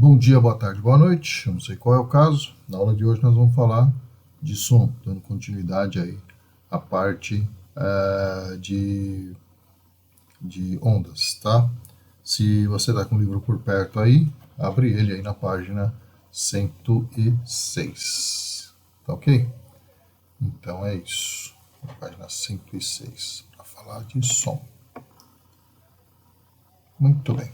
Bom dia, boa tarde, boa noite. Eu não sei qual é o caso. Na aula de hoje nós vamos falar de som, dando continuidade aí à parte de ondas, tá? Se você está com o livro por perto aí, abre ele aí na página 106. Tá ok? Então é isso. Na página 106, para falar de som. Muito bem.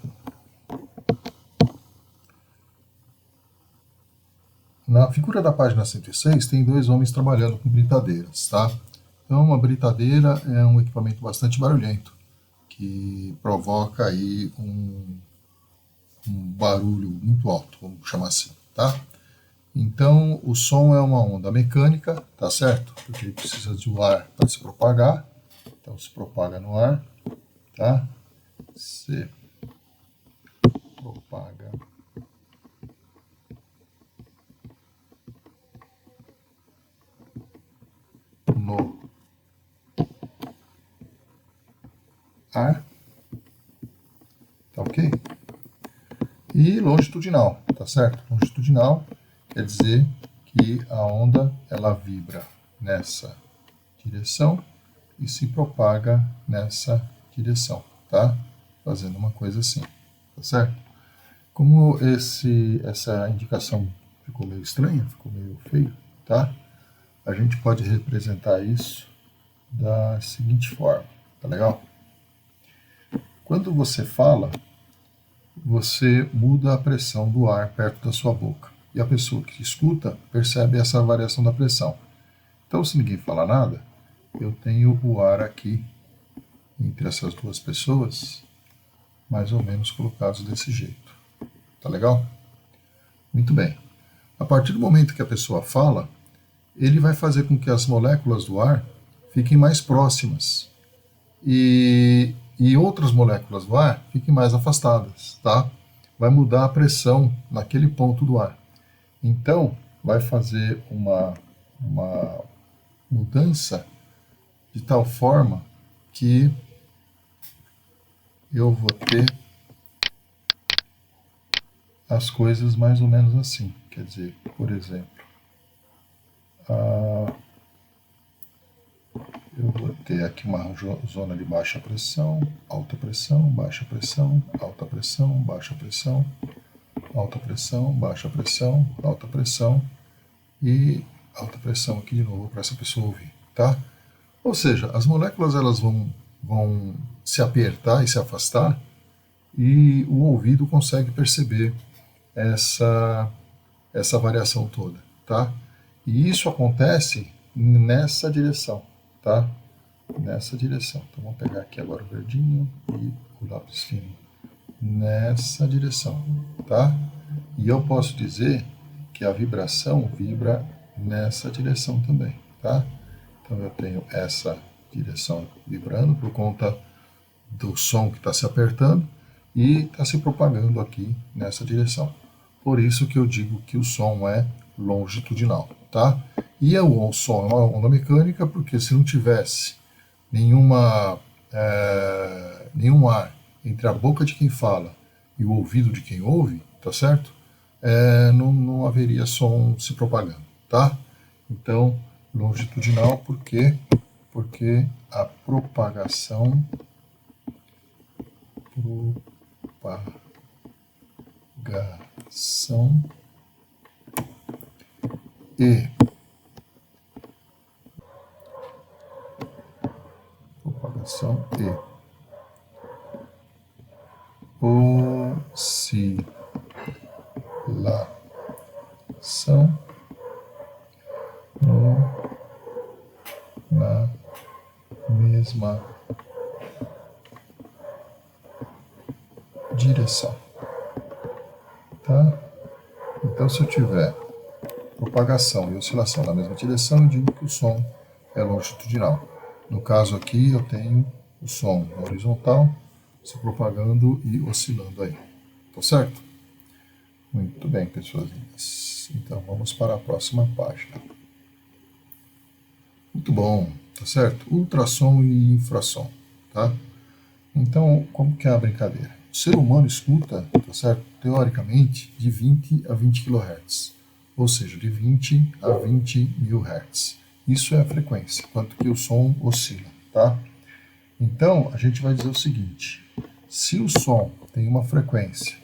Na figura da página 106 tem dois homens trabalhando com britadeiras, tá? Então, uma britadeira é um equipamento bastante barulhento, que provoca aí um barulho muito alto, vamos chamar assim, tá? Então, o som é uma onda mecânica, tá certo? Porque ele precisa do ar para se propagar. Então, se propaga no ar, tá? Se propaga no ar, tá ok? E longitudinal, tá certo? Longitudinal quer dizer que a onda ela vibra nessa direção e se propaga nessa direção, tá? Fazendo uma coisa assim, tá certo? Como essa indicação ficou meio estranha, ficou meio feio, tá? A gente pode representar isso da seguinte forma, tá legal? Quando você fala, você muda a pressão do ar perto da sua boca. E a pessoa que escuta percebe essa variação da pressão. Então, se ninguém fala nada, eu tenho o ar aqui entre essas duas pessoas, mais ou menos colocados desse jeito. Tá legal? Muito bem. A partir do momento que a pessoa fala, ele vai fazer com que as moléculas do ar fiquem mais próximas e outras moléculas do ar fiquem mais afastadas, tá? Vai mudar a pressão naquele ponto do ar. Então, vai fazer uma mudança de tal forma que eu vou ter as coisas mais ou menos assim. Quer dizer, por exemplo, eu vou ter aqui uma zona de baixa pressão, baixa pressão, alta pressão, baixa pressão, alta pressão, baixa pressão, alta pressão e alta pressão aqui de novo para essa pessoa ouvir, tá? Ou seja, as moléculas elas vão se apertar e se afastar e o ouvido consegue perceber essa variação toda, tá? E isso acontece nessa direção, tá? Nessa direção. Então vamos pegar aqui agora o verdinho e o lápis fino. Nessa direção, tá? E eu posso dizer que a vibração vibra nessa direção também, tá? Então eu tenho essa direção vibrando por conta do som que está se apertando e está se propagando aqui nessa direção. Por isso que eu digo que o som é longitudinal, tá? E o som é uma onda mecânica porque se não tivesse nenhum ar entre a boca de quem fala e o ouvido de quem ouve, tá certo? Não haveria som se propagando, tá? Então, longitudinal porque a propagação e propagação e oscilação na mesma direção, tá? Então, se eu tiver propagação e oscilação na mesma direção, eu digo que o som é longitudinal. No caso aqui, eu tenho o som horizontal se propagando e oscilando aí. Tá certo? Muito bem, pessoas lindas. Então, vamos para a próxima página. Muito bom, tá certo? Ultrassom e infrassom, tá? Então, como que é a brincadeira? o ser humano escuta, tá certo? Teoricamente, de 20 a 20 kHz, ou seja, de 20 a 20 mil Hz. Isso é a frequência, quanto que o som oscila, tá? Então, a gente vai dizer o seguinte: se o som tem uma frequência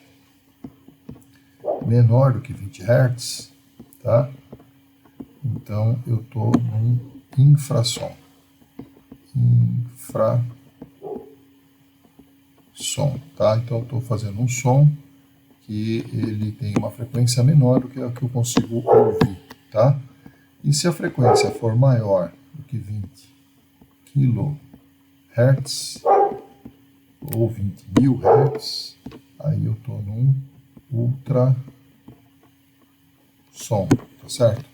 menor do que 20 Hz, tá? Então, eu estou num infrassom. Infrasom, tá? Então, eu estou fazendo um som que ele tem uma frequência menor do que a que eu consigo ouvir, tá? E se a frequência for maior do que 20 kHz ou 20 mil Hz, aí eu estou num ultrassom, tá certo?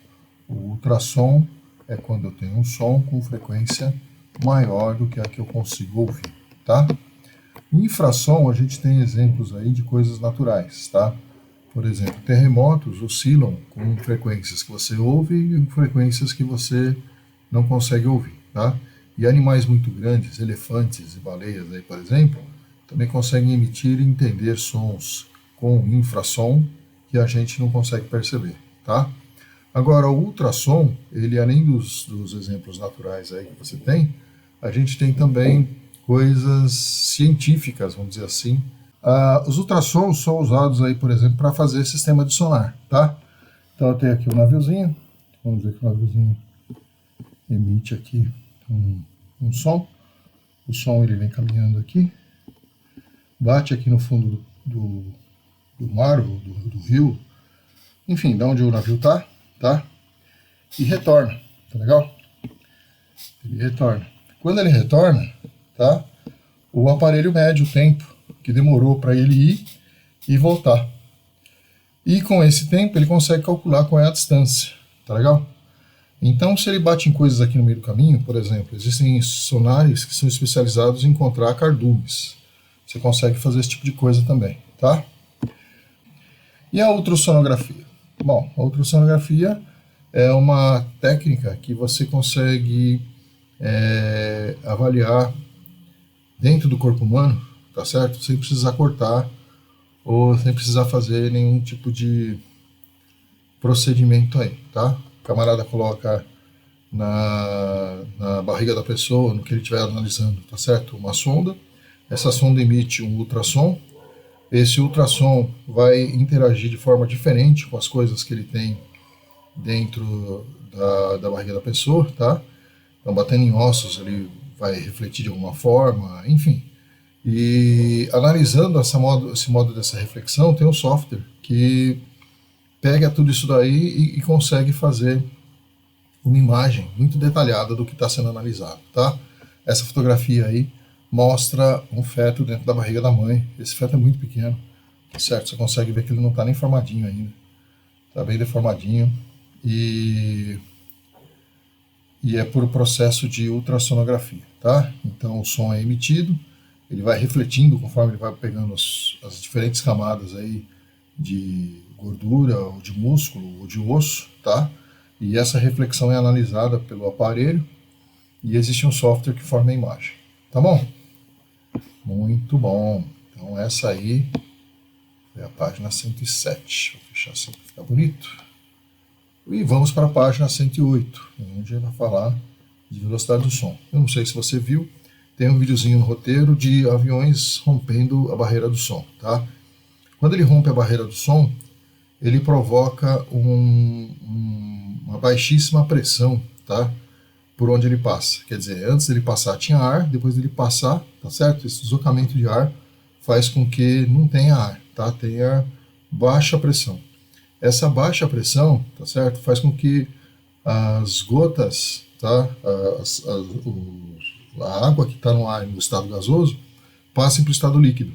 O ultrassom é quando eu tenho um som com frequência maior do que a que eu consigo ouvir, tá? Em infrassom, a gente tem exemplos aí de coisas naturais, tá? Por exemplo, terremotos oscilam com frequências que você ouve e frequências que você não consegue ouvir, tá? E animais muito grandes, elefantes e baleias, aí, por exemplo, também conseguem emitir e entender sons com infrassom que a gente não consegue perceber, tá? Agora, o ultrassom, ele além dos exemplos naturais aí que você tem, a gente tem também coisas científicas, vamos dizer assim. Os ultrassons são usados aí, por exemplo, para fazer sistema de sonar, tá? Então eu tenho aqui um naviozinho, vamos ver que o naviozinho emite aqui um som. O som ele vem caminhando aqui, bate aqui no fundo do mar, ou do rio, enfim, de onde o navio tá? E retorna, tá legal? Ele retorna. Quando ele retorna, tá? O aparelho mede o tempo que demorou para ele ir e voltar. E com esse tempo ele consegue calcular qual é a distância, tá legal? Então, se ele bate em coisas aqui no meio do caminho, por exemplo, existem sonares que são especializados em encontrar cardumes. Você consegue fazer esse tipo de coisa também, tá? E a ultrassonografia? Bom, a ultrassonografia é uma técnica que você consegue avaliar dentro do corpo humano, tá certo? Sem precisar cortar ou sem precisar fazer nenhum tipo de procedimento aí, tá? O camarada coloca na barriga da pessoa, no que ele estiver analisando, tá certo? Uma sonda. Essa sonda emite um ultrassom. Esse ultrassom vai interagir de forma diferente com as coisas que ele tem dentro da barriga da pessoa, tá? Então, batendo em ossos, ele vai refletir de alguma forma, enfim. E analisando esse modo dessa reflexão, tem um software que pega tudo isso daí e consegue fazer uma imagem muito detalhada do que está sendo analisado, tá? Essa fotografia aí mostra um feto dentro da barriga da mãe. Esse feto é muito pequeno, certo? Você consegue ver que ele não está nem formadinho ainda. Está bem deformadinho. E é por processo de ultrassonografia, tá? Então o som é emitido, ele vai refletindo conforme ele vai pegando as diferentes camadas aí de gordura, ou de músculo, ou de osso, tá? E essa reflexão é analisada pelo aparelho e existe um software que forma a imagem, tá bom? Muito bom. Então essa aí é a página 107. Vou fechar assim para ficar bonito. E vamos para a página 108, onde ele vai falar de velocidade do som. Eu não sei se você viu, tem um videozinho no roteiro de aviões rompendo a barreira do som, tá? Quando ele rompe a barreira do som, ele provoca uma baixíssima pressão, tá? Por onde ele passa. Quer dizer, antes dele passar tinha ar, depois dele passar, tá certo? Esse deslocamento de ar faz com que não tenha ar, tá? Tenha baixa pressão. Essa baixa pressão, tá certo? Faz com que as gotas, tá? A água que está no ar no estado gasoso passem para o estado líquido.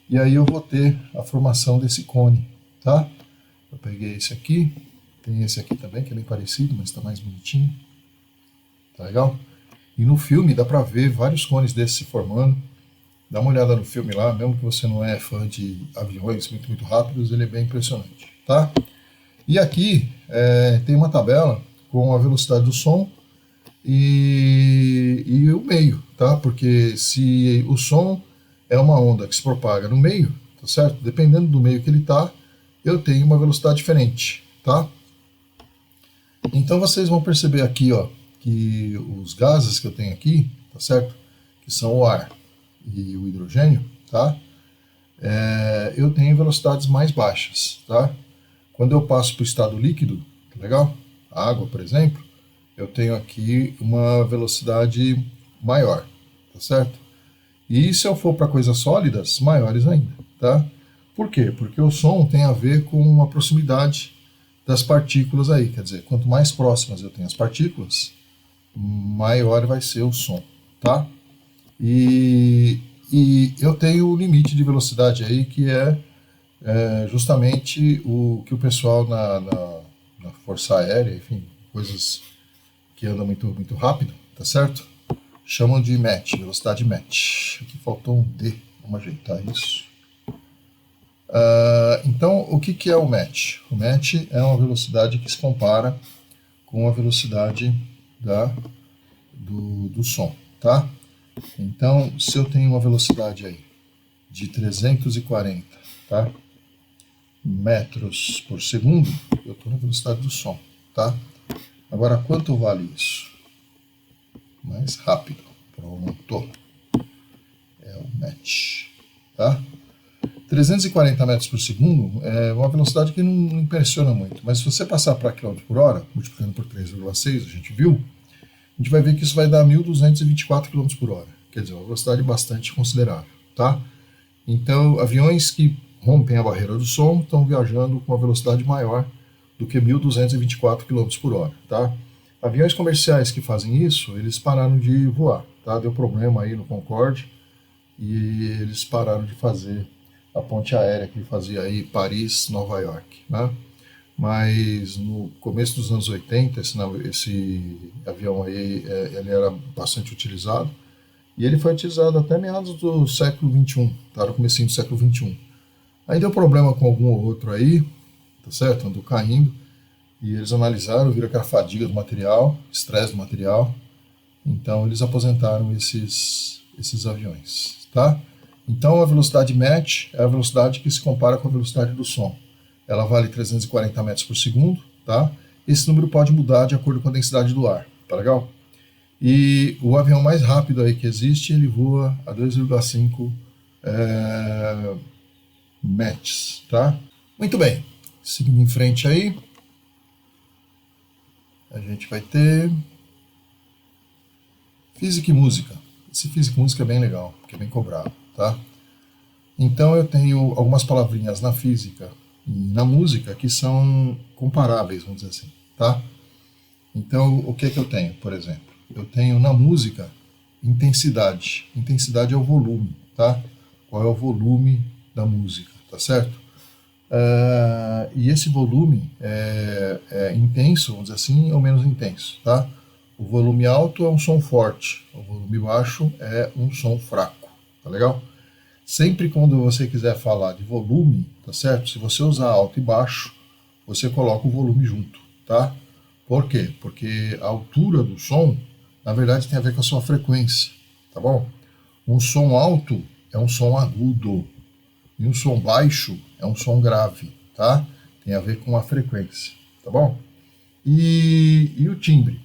E aí eu vou ter a formação desse cone, tá? Eu peguei esse aqui, tem esse aqui também, que é bem parecido, mas está mais bonitinho. Tá legal? E no filme dá para ver vários cones desses se formando. Dá uma olhada no filme lá, mesmo que você não é fã de aviões muito rápidos, ele é bem impressionante, tá? E aqui tem uma tabela com a velocidade do som e o meio, tá? Porque se o som é uma onda que se propaga no meio, tá certo? Dependendo do meio que ele está, eu tenho uma velocidade diferente, tá? Então vocês vão perceber aqui, ó, que os gases que eu tenho aqui, tá certo? Que são o ar e o hidrogênio, tá? Eu tenho velocidades mais baixas, tá? Quando eu passo para o estado líquido, tá legal? A água, por exemplo, eu tenho aqui uma velocidade maior, tá certo? E se eu for para coisas sólidas, maiores ainda, tá? Por quê? Porque o som tem a ver com a proximidade das partículas aí, quer dizer, quanto mais próximas eu tenho as partículas, maior vai ser o som, tá? E eu tenho o limite de velocidade aí, que é justamente o que o pessoal na Força Aérea, enfim, coisas que andam muito rápido, tá certo? Chamam de Mach, velocidade Mach. Aqui faltou um D, vamos ajeitar isso. Então, o que é o Mach? O Mach é uma velocidade que se compara com a velocidade do som, tá? Então, se eu tenho uma velocidade aí de 340, tá? metros por segundo, eu estou na velocidade do som, tá? Agora, quanto vale isso? Mais rápido. Pronto. É o Mach, tá? 340 metros por segundo é uma velocidade que não impressiona muito, mas se você passar para km por hora, multiplicando por 3,6, a gente viu, a gente vai ver que isso vai dar 1.224 km por hora. Quer dizer, uma velocidade bastante considerável, tá? Então, aviões que rompem a barreira do som estão viajando com uma velocidade maior do que 1.224 km por hora, tá? Aviões comerciais que fazem isso, eles pararam de voar, tá? Deu problema aí no Concorde e eles pararam de fazer a ponte aérea que fazia aí Paris-Nova York, né? Mas no começo dos anos 80, esse avião aí, ele era bastante utilizado, e ele foi utilizado até meados do século XXI, tá? No comecinho do século XXI. Aí deu problema com algum outro aí, tá certo? Andou caindo, e eles analisaram, viram que era fadiga do material, estresse do material, então eles aposentaram esses aviões, tá? Então a velocidade Mach é a velocidade que se compara com a velocidade do som. Ela vale 340 metros por segundo, tá? Esse número pode mudar de acordo com a densidade do ar, tá legal? E o avião mais rápido aí que existe, ele voa a 2,5 Machs, tá? Muito bem, seguindo em frente aí, a gente vai ter física e música. Esse física e música é bem legal, porque é bem cobrado, tá? Então eu tenho algumas palavrinhas na física e na música que são comparáveis, vamos dizer assim, tá? Então o que é que eu tenho, por exemplo? Eu tenho na música intensidade. Intensidade é o volume, tá? Qual é o volume da música, tá certo? E esse volume é intenso, vamos dizer assim, ou menos intenso, tá? O volume alto é um som forte, o volume baixo é um som fraco, tá legal? Sempre quando você quiser falar de volume, tá certo? Se você usar alto e baixo, você coloca o volume junto, tá? Por quê? Porque a altura do som, na verdade, tem a ver com a sua frequência, tá bom? Um som alto é um som agudo, e um som baixo é um som grave, tá? Tem a ver com a frequência, tá bom? E o timbre?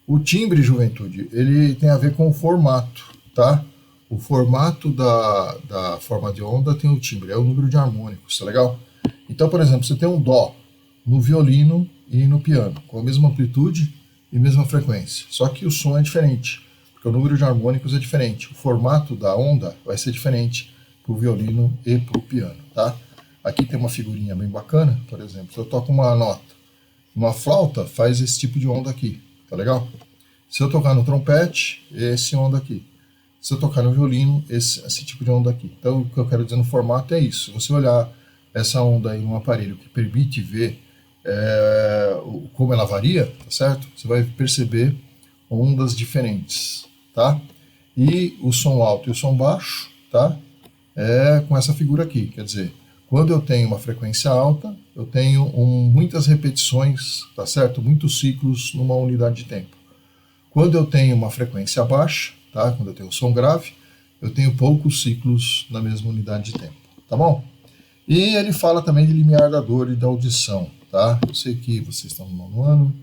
O timbre, juventude, ele tem a ver com o formato, tá? O formato da forma de onda tem o timbre, é o número de harmônicos, tá legal? Então, por exemplo, você tem um dó no violino e no piano, com a mesma amplitude e mesma frequência, só que o som é diferente, porque o número de harmônicos é diferente, o formato da onda vai ser diferente para o violino e para o piano, tá? Aqui tem uma figurinha bem bacana, por exemplo, se eu toco uma nota, uma flauta faz esse tipo de onda aqui, tá legal? Se eu tocar no trompete, esse onda aqui. Se eu tocar no violino, esse tipo de onda aqui. Então, o que eu quero dizer no formato é isso. Se você olhar essa onda aí num aparelho que permite ver como ela varia, tá certo? Você vai perceber ondas diferentes, tá? E o som alto e o som baixo, tá? É com essa figura aqui, quer dizer, quando eu tenho uma frequência alta, eu tenho muitas repetições, tá certo? Muitos ciclos numa unidade de tempo. Quando eu tenho uma frequência baixa, tá? Quando eu tenho som grave, eu tenho poucos ciclos na mesma unidade de tempo, tá bom? E ele fala também de limiar da dor e da audição, tá? Eu sei que vocês estão no nono ano,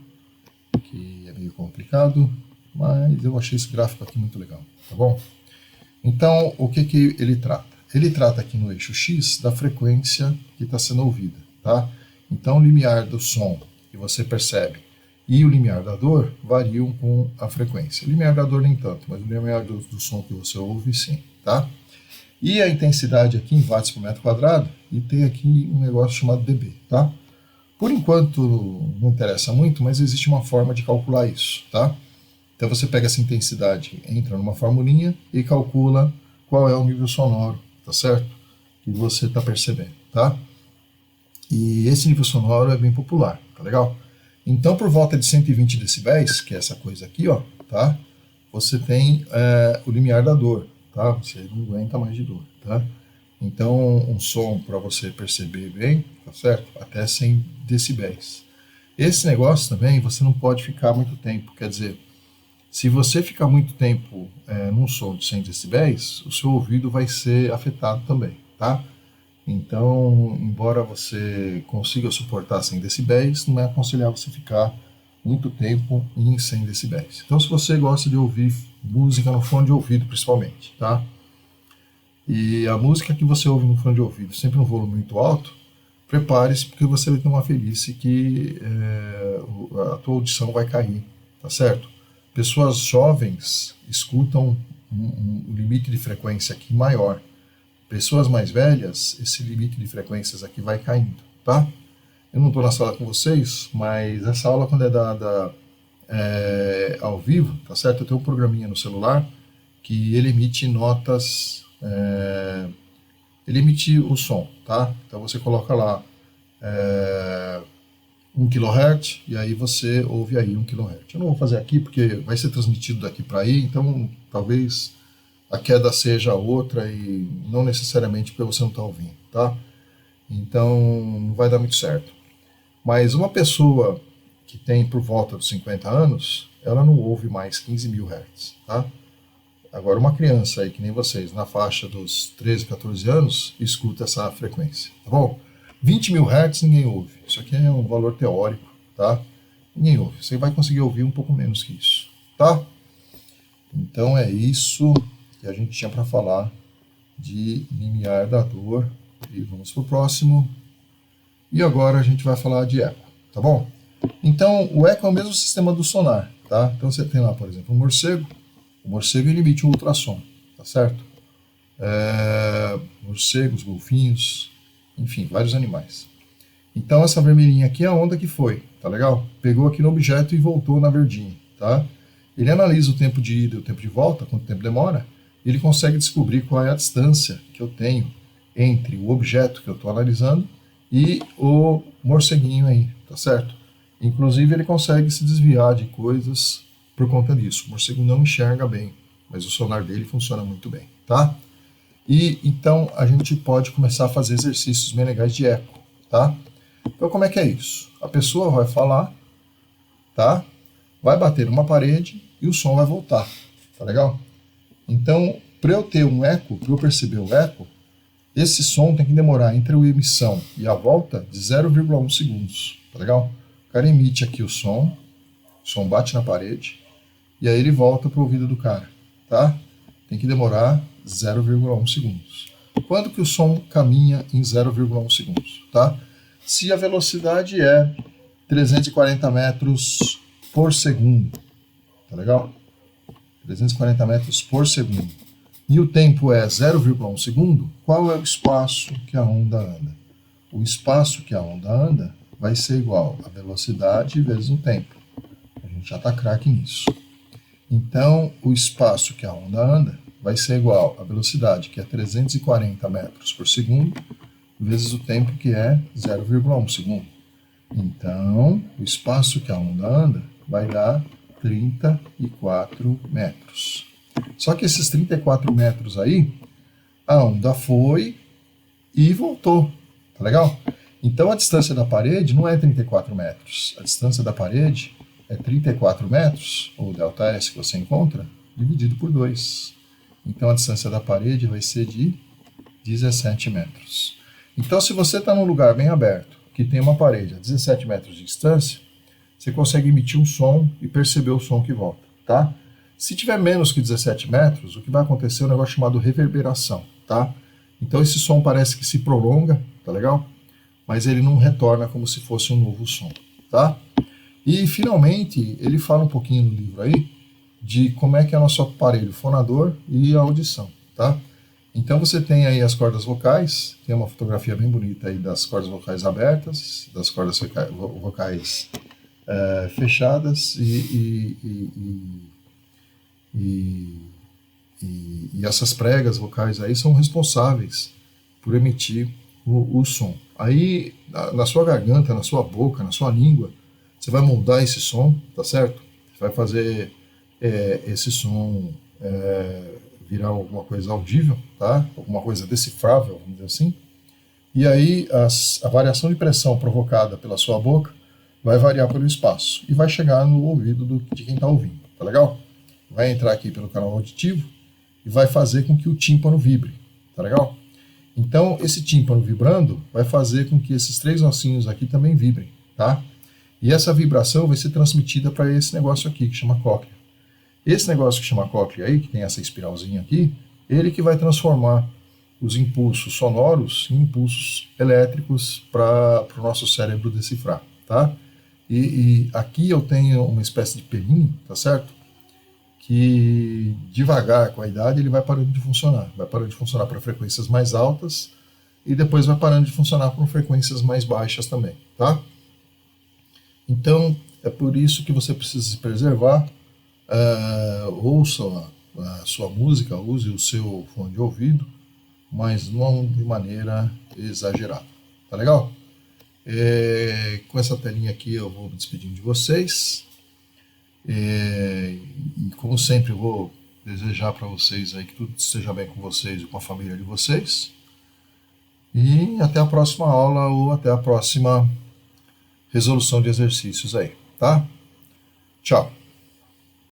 que é meio complicado, mas eu achei esse gráfico aqui muito legal, tá bom? Então, o que ele trata? Ele trata aqui no eixo X da frequência que está sendo ouvida, tá? Então, o limiar do som que você percebe e o limiar da dor variam com a frequência. O limiar da dor nem tanto, mas o limiar do som que você ouve, sim, tá? E a intensidade aqui em watts por metro quadrado, e tem aqui um negócio chamado dB, tá? Por enquanto não interessa muito, mas existe uma forma de calcular isso, tá? Então você pega essa intensidade, entra numa formulinha e calcula qual é o nível sonoro, tá certo? Que você está percebendo, tá? E esse nível sonoro é bem popular, tá legal? Então, por volta de 120 decibéis, que é essa coisa aqui, ó, tá? Você tem o limiar da dor, tá? Você não aguenta mais de dor, tá? Então, um som para você perceber bem, tá certo? Até 100 decibéis. Esse negócio também, você não pode ficar muito tempo, quer dizer, se você ficar muito tempo num som de 100 decibéis, o seu ouvido vai ser afetado também, tá? Então, embora você consiga suportar 100 decibéis, não é aconselhável você ficar muito tempo em 100 decibéis. Então, se você gosta de ouvir música no fone de ouvido, principalmente, tá? E a música que você ouve no fone de ouvido, sempre no volume muito alto, prepare-se porque você vai ter uma velhice que a tua audição vai cair, tá certo? Pessoas jovens escutam um limite de frequência aqui maior. Pessoas mais velhas, esse limite de frequências aqui vai caindo, tá? Eu não estou na sala com vocês, mas essa aula, quando é dada ao vivo, tá certo? Eu tenho um programinha no celular que ele emite notas, ele emite o som, tá? Então você coloca lá 1 kHz e aí você ouve aí 1 kHz. Eu não vou fazer aqui porque vai ser transmitido daqui para aí, então talvez a queda seja outra e não necessariamente porque você não está ouvindo, tá? Então não vai dar muito certo. Mas uma pessoa que tem por volta dos 50 anos, ela não ouve mais 15.000 Hz, tá? Agora uma criança aí que nem vocês, na faixa dos 13, 14 anos, escuta essa frequência, tá bom? 20.000 Hz ninguém ouve. Isso aqui é um valor teórico, tá? Ninguém ouve. Você vai conseguir ouvir um pouco menos que isso, tá? Então é isso que a gente tinha para falar de limiar da dor. E vamos para o próximo. E agora a gente vai falar de eco, tá bom? Então o eco é o mesmo sistema do sonar, tá? Então você tem lá, por exemplo, um morcego. O morcego ele emite um ultrassom, tá certo? Morcegos, golfinhos, enfim, vários animais. Então essa vermelhinha aqui é a onda que foi, tá legal? Pegou aqui no objeto e voltou na verdinha, tá? Ele analisa o tempo de ida e o tempo de volta, quanto tempo demora, e ele consegue descobrir qual é a distância que eu tenho entre o objeto que eu estou analisando e o morceguinho aí, tá certo? Inclusive ele consegue se desviar de coisas por conta disso. O morcego não enxerga bem, mas o sonar dele funciona muito bem, tá? E então a gente pode começar a fazer exercícios bem legais de eco, tá? Então como é que é isso? A pessoa vai falar, tá? Vai bater numa parede e o som vai voltar, tá legal? Então, para eu ter um eco, para eu perceber o eco, esse som tem que demorar entre a emissão e a volta de 0,1 segundos, tá legal? O cara emite aqui o som bate na parede, e aí ele volta para o ouvido do cara, tá? Tem que demorar 0,1 segundos. Quando que o som caminha em 0,1 segundos, tá? Se a velocidade é 340 metros por segundo, tá legal? 340 metros por segundo. E o tempo é 0,1 segundo, qual é o espaço que a onda anda? O espaço que a onda anda vai ser igual a velocidade vezes o tempo. A gente já está craque nisso. Então, o espaço que a onda anda vai ser igual à velocidade, que é 340 metros por segundo, vezes o tempo, que é 0,1 segundo. Então, o espaço que a onda anda vai dar 34 metros. Só que esses 34 metros aí, a onda foi e voltou, tá legal? Então a distância da parede não é 34 metros, a distância da parede é 34 metros, ou ΔS que você encontra, dividido por 2. Então a distância da parede vai ser de 17 metros. Então se você está num lugar bem aberto, que tem uma parede a 17 metros de distância, você consegue emitir um som e perceber o som que volta, tá? Se tiver menos que 17 metros, o que vai acontecer é um negócio chamado reverberação, tá? Então esse som parece que se prolonga, tá legal? Mas ele não retorna como se fosse um novo som, tá? E finalmente ele fala um pouquinho no livro aí de como é que é o nosso aparelho fonador e a audição, tá? Então você tem aí as cordas vocais, tem uma fotografia bem bonita aí das cordas vocais abertas, das cordas vocais fechadas e essas pregas vocais aí são responsáveis por emitir o som. Aí na sua garganta, na sua boca, na sua língua, você vai moldar esse som, tá certo? Você vai fazer esse som virar alguma coisa audível, tá? Alguma coisa decifrável, vamos dizer assim. E aí a variação de pressão provocada pela sua boca vai variar pelo espaço e vai chegar no ouvido de quem está ouvindo, tá legal? Vai entrar aqui pelo canal auditivo e vai fazer com que o tímpano vibre, tá legal? Então esse tímpano vibrando vai fazer com que esses 3 ossinhos aqui também vibrem, tá? E essa vibração vai ser transmitida para esse negócio aqui que chama cóclea. Esse negócio que chama cóclea aí, que tem essa espiralzinha aqui, ele que vai transformar os impulsos sonoros em impulsos elétricos para o nosso cérebro decifrar, tá? E aqui eu tenho uma espécie de pelinho, tá certo? Que devagar, com a idade, ele vai parando de funcionar. Vai parando de funcionar para frequências mais altas e depois vai parando de funcionar para frequências mais baixas também, tá? Então, é por isso que você precisa se preservar. Ouça a sua música, use o seu fone de ouvido, mas não de maneira exagerada. Tá legal? Com essa telinha aqui eu vou me despedindo de vocês. E como sempre eu vou desejar para vocês aí que tudo esteja bem com vocês e com a família de vocês. E até a próxima aula ou até a próxima resolução de exercícios aí, tá? Tchau.